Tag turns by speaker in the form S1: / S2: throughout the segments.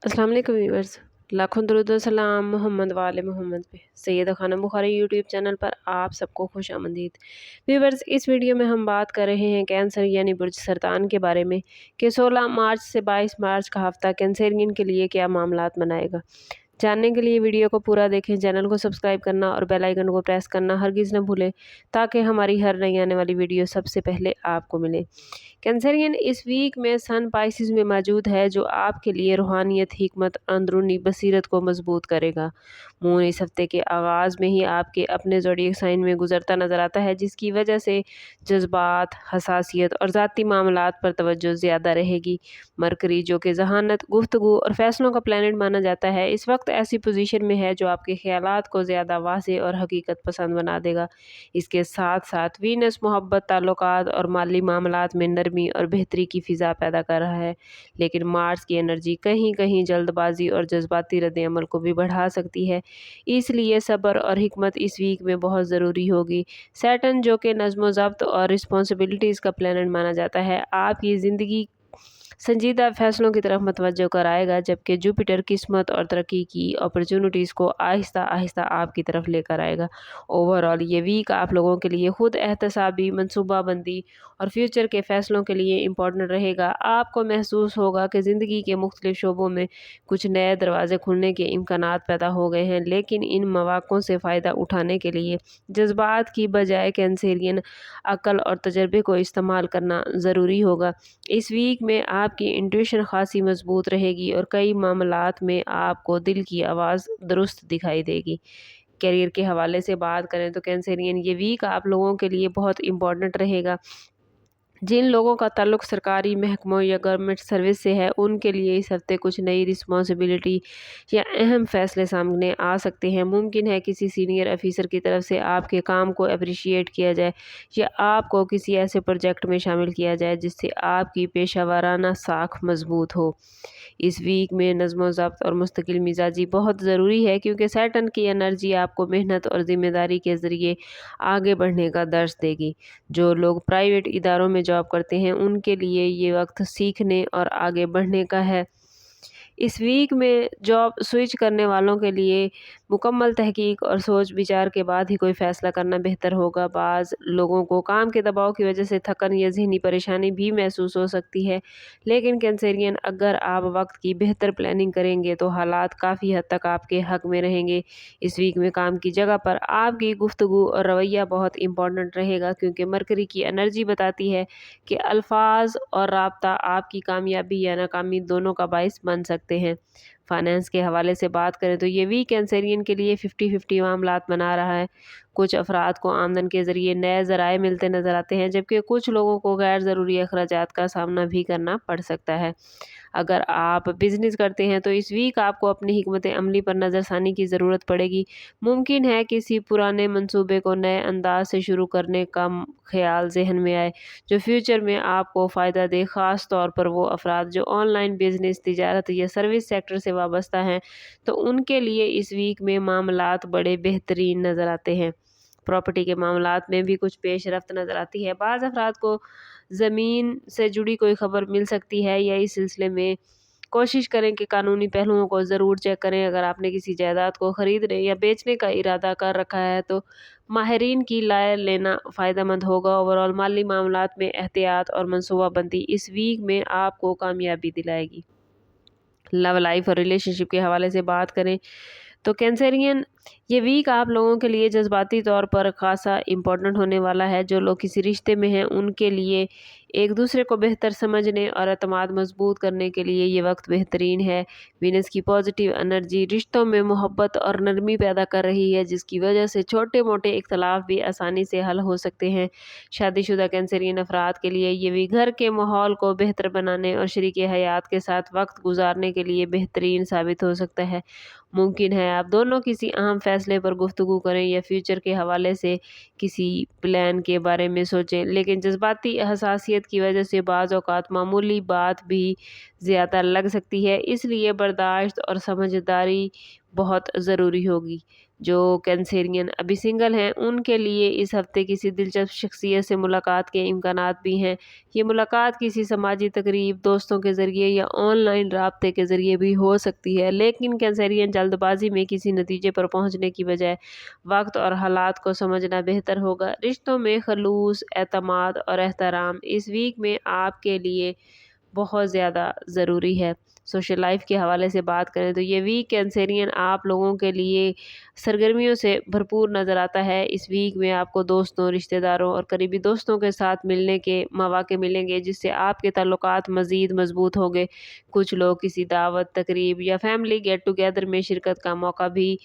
S1: अस्सलाम वालेकुम व्यूअर्स। लाखों दरूद व सलाम मोहम्मद वाले मोहम्मद पे। सैयदा खानम बुखारी यूट्यूब चैनल पर आप सबको खुश आमदीद। व्यूअर्स, इस वीडियो में हम बात कर रहे हैं कैंसर यानी बुर्ज सरतान के बारे में कि 16 मार्च से 22 मार्च का हफ्ता कैंसरियन के लिए क्या मामलात बनाएगा। जानने के लिए वीडियो को पूरा देखें, चैनल को सब्सक्राइब करना और बेल आइकन को प्रेस करना हरगिज़ न भूलें ताकि हमारी हर नई आने वाली वीडियो सबसे पहले आपको मिले। कैंसरियन इस वीक में सन पाइसिस में मौजूद है जो आपके लिए रूहानियत, हिकमत, अंदरूनी बसीरत को मजबूत करेगा। मून इस हफ्ते के आगाज़ में ही आपके अपने ज़ोडिएक साइन में गुजरता नजर आता है, जिसकी वजह से जज्बात, हसासियत और ज़ाती मामलात पर तवज्जो ज़्यादा रहेगी। मरकरी, जो कि ज़हानत, गुफ्तगू और फैसलों का प्लैनेट माना जाता है, इस वक्त ऐसी पोजीशन में है जो आपके ख्यालात को ज़्यादा वाज़ेह और हकीकत पसंद बना देगा। इसके साथ साथ वीनस मोहब्बत, ताल्लुकात और माली मामलात में नरमी और बेहतरी की फ़िज़ा पैदा कर रहा है, लेकिन मार्स की एनर्जी कहीं कहीं जल्दबाजी और जज्बाती रद्द-ए-अमल को भी बढ़ा सकती है, इसलिए सब्र और हिकमत इस वीक में बहुत ज़रूरी होगी। सैटर्न, जो कि नज़्म-ओ-ज़ब्त और रिस्पॉन्सिबिलिटीज़ का प्लैनेट माना जाता है, आपकी ज़िंदगी संजीदा फैसलों की तरफ मतवज्जो कराएगा, जबकि जुपिटर किस्मत और तरक्की की अपॉर्चुनिटीज़ को आहिस्ता आहिस्ता आपकी तरफ लेकर आएगा। ओवरऑल ये वीक आप लोगों के लिए खुद एहतसाबी, मनसूबाबंदी और फ्यूचर के फ़ैसलों के लिए इम्पोर्टेंट रहेगा। आपको महसूस होगा कि ज़िंदगी के मुख्तलिफ शोबों में कुछ नए दरवाजे खुलने के इम्कानात पैदा हो गए हैं, लेकिन इन मौक़ों से फ़ायदा उठाने के लिए जज्बात की बजाय कैंसरियन अक्ल और तजर्बे को इस्तेमाल करना ज़रूरी होगा। इस वीक में आपकी इंट्यूशन खासी मजबूत रहेगी और कई मामलात में आपको दिल की आवाज़ दुरुस्त दिखाई देगी। करियर के हवाले से बात करें तो कैंसरियन ये वीक आप लोगों के लिए बहुत इम्पोर्टेंट रहेगा। जिन लोगों का ताल्लुक सरकारी महकमों या गवर्नमेंट सर्विस से है, उनके लिए इस हफ्ते कुछ नई रिस्पॉन्सिबिलिटी या अहम फैसले सामने आ सकते हैं। मुमकिन है किसी सीनियर ऑफिसर की तरफ से आपके काम को अप्रिशिएट किया जाए या आपको किसी ऐसे प्रोजेक्ट में शामिल किया जाए जिससे आपकी पेशा वाराना साख मजबूत हो। इस वीक में नज़्म-ओ-ज़ब्त और मुस्तकिल मिजाजी बहुत ज़रूरी है, क्योंकि सैटर्न की एनर्जी आपको मेहनत और ज़िम्मेदारी के ज़रिए आगे बढ़ने का दर्स देगी। जो लोग प्राइवेट इदारों में जॉब करते हैं, उनके लिए ये वक्त सीखने और आगे बढ़ने का है। इस वीक में जॉब स्विच करने वालों के लिए मुकम्मल तहकीक और सोच विचार के बाद ही कोई फ़ैसला करना बेहतर होगा। बाज़ लोगों को काम के दबाव की वजह से थकन या ज़हनी परेशानी भी महसूस हो सकती है, लेकिन कैंसरियन, अगर आप वक्त की बेहतर प्लानिंग करेंगे तो हालात काफ़ी हद तक आपके हक में रहेंगे। इस वीक में काम की जगह पर आपकी गुफ्तगू और रवैया बहुत इंपॉर्टेंट रहेगा, क्योंकि मरकरी की एनर्जी बताती है कि अल्फाज और राब्ता आपकी कामयाबी या नाकामी दोनों का बाइस बन सकते हैं। फाइनेंस के हवाले से बात करें तो ये वीक कैंसरियन के लिए 50-50 मामलात बना रहा है। कुछ अफराद को आमदन के ज़रिए नए ज़राए मिलते नज़र आते हैं, जबकि कुछ लोगों को गैर ज़रूरी अखराजात का सामना भी करना पड़ सकता है। अगर आप बिज़नेस करते हैं तो इस वीक आपको अपनी हिकमत अमली पर नज़रसानी की ज़रूरत पड़ेगी। मुमकिन है किसी पुराने मंसूबे को नए अंदाज से शुरू करने का ख्याल जहन में आए जो फ्यूचर में आपको फ़ायदा दे, ख़ास तौर पर वो अफराद जो ऑनलाइन बिज़नेस, तिजारत या सर्विस सेक्टर से वाबस्ता हैं, तो उनके लिए इस वीक में मामलात बड़े बेहतरीन नज़र आते हैं। प्रॉपर्टी के मामलात में भी कुछ पेशरफ्त नज़र आती है। बाज़ अफराद को ज़मीन से जुड़ी कोई खबर मिल सकती है, या इस सिलसिले में कोशिश करें कि कानूनी पहलुओं को ज़रूर चेक करें। अगर आपने किसी जायदाद को ख़रीदने या बेचने का इरादा कर रखा है तो माहिरीन की राय लेना फ़ायदेमंद होगा। ओवरऑल माली मामलात में एहतियात और मनसूबाबंदी इस वीक में आपको कामयाबी दिलाएगी। लव लाइफ और रिलेशनशिप के हवाले से बात करें तो कैंसरियन, ये वीक आप लोगों के लिए जज्बाती तौर पर खासा इम्पोर्टेंट होने वाला है। जो लोग किसी रिश्ते में हैं, उनके लिए एक दूसरे को बेहतर समझने और एतमाद मजबूत करने के लिए ये वक्त बेहतरीन है। वीनस की पॉजिटिव एनर्जी रिश्तों में मोहब्बत और नरमी पैदा कर रही है, जिसकी वजह से छोटे मोटे इख्तलाफ भी आसानी से हल हो सकते हैं। शादीशुदा कैंसरियन अफराद के लिए ये भी घर के माहौल को बेहतर बनाने और शरीके हयात के साथ वक्त गुजारने के लिए बेहतरीन साबित हो सकता है। मुमकिन है आप दोनों किसी अहम फैसले पर गुफ्तगू करें या फ्यूचर के हवाले से किसी प्लान के बारे में सोचें, लेकिन जज्बाती हसासियत की वजह से बाज़ औक़ात मामूली बात भी ज़्यादा लग सकती है, इसलिए बर्दाश्त और समझदारी बहुत ज़रूरी होगी। جو कैंसेरियन अभी सिंगल हैं उनके लिए इस हफ्ते किसी दिलचस्प शख्सियत से मुलाकात के इम्कानात भी हैं। ये मुलाकात किसी समाजी तकरीब, दोस्तों के ज़रिए या ऑनलाइन राब्ते के ज़रिए भी हो सकती है, लेकिन कैंसेरियन जल्दबाजी में किसी नतीजे पर पहुंचने की बजाय वक्त और हालात को समझना बेहतर होगा। रिश्तों में खलूस, एतमाद और एहतराम इस वीक में आपके लिए बहुत ज़्यादा ज़रूरी है। सोशल लाइफ के हवाले से बात करें तो ये वीक कैंसेरियन आप लोगों के लिए सरगर्मियों से भरपूर नज़र आता है। इस वीक में आपको दोस्तों, रिश्तेदारों और करीबी दोस्तों के साथ मिलने के मौके मिलेंगे, जिससे आपके ताल्लुकात मज़ीद मजबूत होंगे। कुछ लोग किसी दावत, तकरीब या फैमिली गेट टुगेदर में शिरकत का मौका भी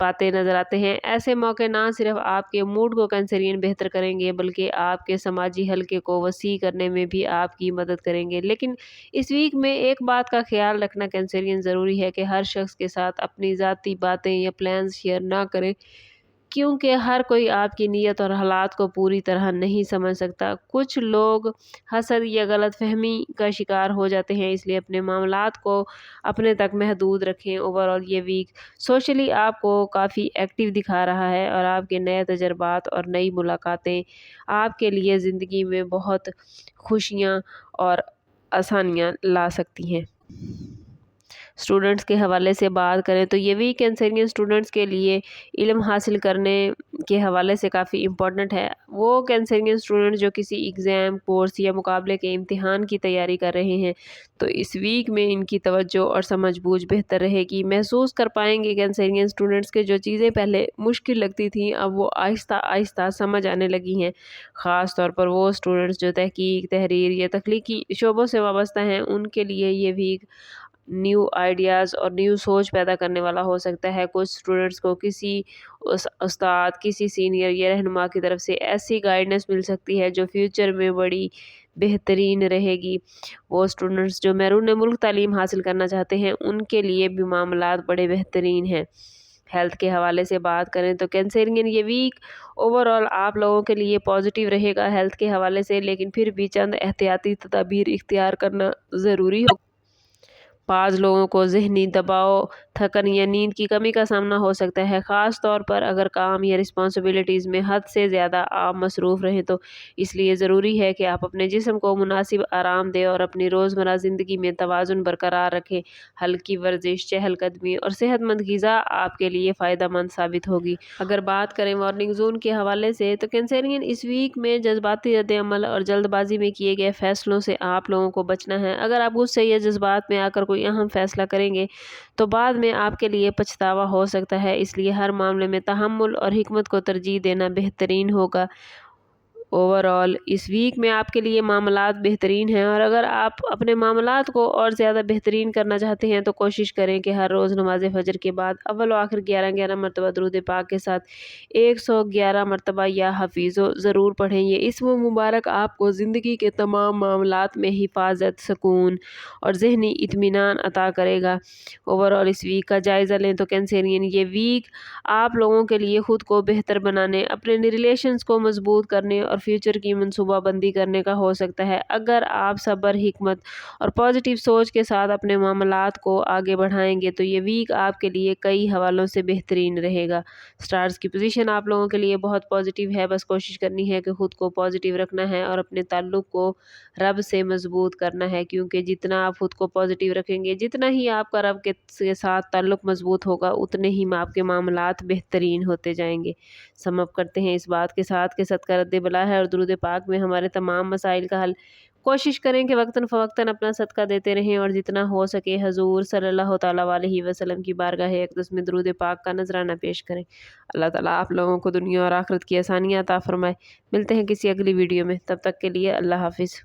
S1: पाते नज़र आते हैं। ऐसे मौके ना सिर्फ आपके मूड को कैंसेरियन बेहतर करेंगे, बल्कि आपके समाजी हलके को वसी करने में भी आपकी मदद करेंगे। लेकिन इस वीक में एक बात का ख्याल रखना कैंसेरियन ज़रूरी है कि हर शख्स के साथ अपनी ज़ाती बातें या प्लान्स शेयर ना करें, क्योंकि हर कोई आपकी नीयत और हालात को पूरी तरह नहीं समझ सकता। कुछ लोग हसद या गलतफहमी का शिकार हो जाते हैं, इसलिए अपने मामलात को अपने तक महदूद रखें। ओवरऑल ये वीक सोशली आपको काफ़ी एक्टिव दिखा रहा है और आपके नए तजर्बात और नई मुलाकातें आपके लिए ज़िंदगी में बहुत खुशियाँ और आसानियाँ ला सकती हैं। स्टूडेंट्स के हवाले से बात करें तो ये वीक कैंसेरियन स्टूडेंट्स के लिए इल्म हासिल करने के हवाले से काफ़ी इम्पोर्टेंट है। वो कैंसेरियन स्टूडेंट जो किसी एग्ज़ाम, कोर्स या मुकाबले के इम्तिहान की तैयारी कर रहे हैं, तो इस वीक में इनकी तवज्जो और समझ-बूझ बेहतर रहेगी। महसूस कर पाएंगे कैंसेरियन स्टूडेंट्स के जो चीज़ें पहले मुश्किल लगती थीं, अब वो आहिस्ता आहिस्ता समझ आने लगी हैं। ख़ास तौर पर वो स्टूडेंट्स जो तहकीक, तहरीर या तख्लीकी शोबों से वाबस्ता हैं, उनके लिए ये वीक न्यू आइडियाज़ और न्यू सोच पैदा करने वाला हो सकता है। कुछ स्टूडेंट्स को किसी उस्ताद, किसी सीनियर या रहनुमा की तरफ से ऐसी गाइडेंस मिल सकती है जो फ्यूचर में बड़ी बेहतरीन रहेगी। वो स्टूडेंट्स जो बैरून मुल्क तालीम हासिल करना चाहते हैं, उनके लिए भी मामलात बड़े बेहतरीन हैं। हेल्थ के हवाले से बात करें तो कैंसेरियन ये वीक ओवरऑल आप लोगों के लिए पॉजिटिव रहेगा हेल्थ के हवाले से, लेकिन फिर भी चंद एहतियाती तदाबीर इख्तियार करना ज़रूरी हो। बाज़ लोगों को ज़हनी दबाव, थकन या नींद की कमी का सामना हो सकता है, ख़ास तौर पर अगर काम या रिस्पॉन्सिबिलिटीज़ में हद से ज़्यादा आप मसरूफ़ रहें तो। इसलिए ज़रूरी है कि आप अपने जिस्म को मुनासिब आराम दें और अपनी रोज़मर्रा ज़िंदगी में तवाज़ुन बरकरार रखें। हल्की वर्जिश, चहलकदमी और सेहतमंद ग़िज़ा आपके लिए फ़ायदेमंद साबित होगी। अगर बात करें वार्निंग ज़ोन के हवाले से तो कैंसेरियन इस वीक में जज्बाती रद्द-ए-अमल और जल्दबाजी में किए गए फ़ैसलों से आप लोगों को बचना है। अगर आप गुस्से या जज्बात में आकर कोई अहम फ़ैसला करेंगे तो बाद में आपके लिए पछतावा हो सकता है, इसलिए हर मामले में तहम्मुल और हिकमत को तरजीह देना बेहतरीन होगा। ओवरऑल इस वीक में आपके लिए मामलात बेहतरीन हैं, और अगर आप अपने मामलात को और ज़्यादा बेहतरीन करना चाहते हैं तो कोशिश करें कि हर रोज़ नमाज फ़जर के बाद अव्वल व आखिर 11-11 मरतबा दुरूद पाक के साथ 111 मरतबा या हफीज़ो ज़रूर पढ़ें। ये इस्म मुबारक आपको ज़िंदगी के तमाम मामलात में हिफाजत, सुकून और ज़हनी इत्मीनान अता करेगा। ओवरऑल इस वीक का जायज़ा लें तो कैंसेरियन ये वीक आप लोगों के लिए ख़ुद को बेहतर बनाने, अपने रिलेशंस को मजबूत करने और फ्यूचर की मनसूबाबंदी करने का हो सकता है। अगर आप सब्र, हिकमत और पॉजिटिव सोच के साथ अपने मामलात को आगे बढ़ाएंगे तो ये वीक आपके लिए कई हवालों से बेहतरीन रहेगा। स्टार्स की पोजीशन आप लोगों के लिए बहुत पॉजिटिव है, बस कोशिश करनी है कि ख़ुद को पॉजिटिव रखना है और अपने ताल्लुक़ को रब से मजबूत करना है, क्योंकि जितना आप ख़ुद को पॉजिटिव रखेंगे, जितना ही आपका रब के साथ ताल्लुक़ मजबूत होगा, उतने ही आपके मामलात बेहतरीन होते जाएंगे। समअप करते हैं इस बात के साथ कि सदका रद्द बला है और दुरूद पाक में हमारे तमाम मसाइल का हल। कोशिश करें कि वक्तन फ़वक्तन अपना सदका देते रहें और जितना हो सके हजूर सल्लल्लाहु तआला अलैहि वसल्लम की बारगाह अक़दस में दुरूद पाक का नजराना पेश करें। अल्लाह ताला आप लोगों को दुनिया और आखिरत की आसानियाँ अता फरमाए। मिलते हैं किसी अगली वीडियो में, तब तक के लिए अल्लाह हाफिज़।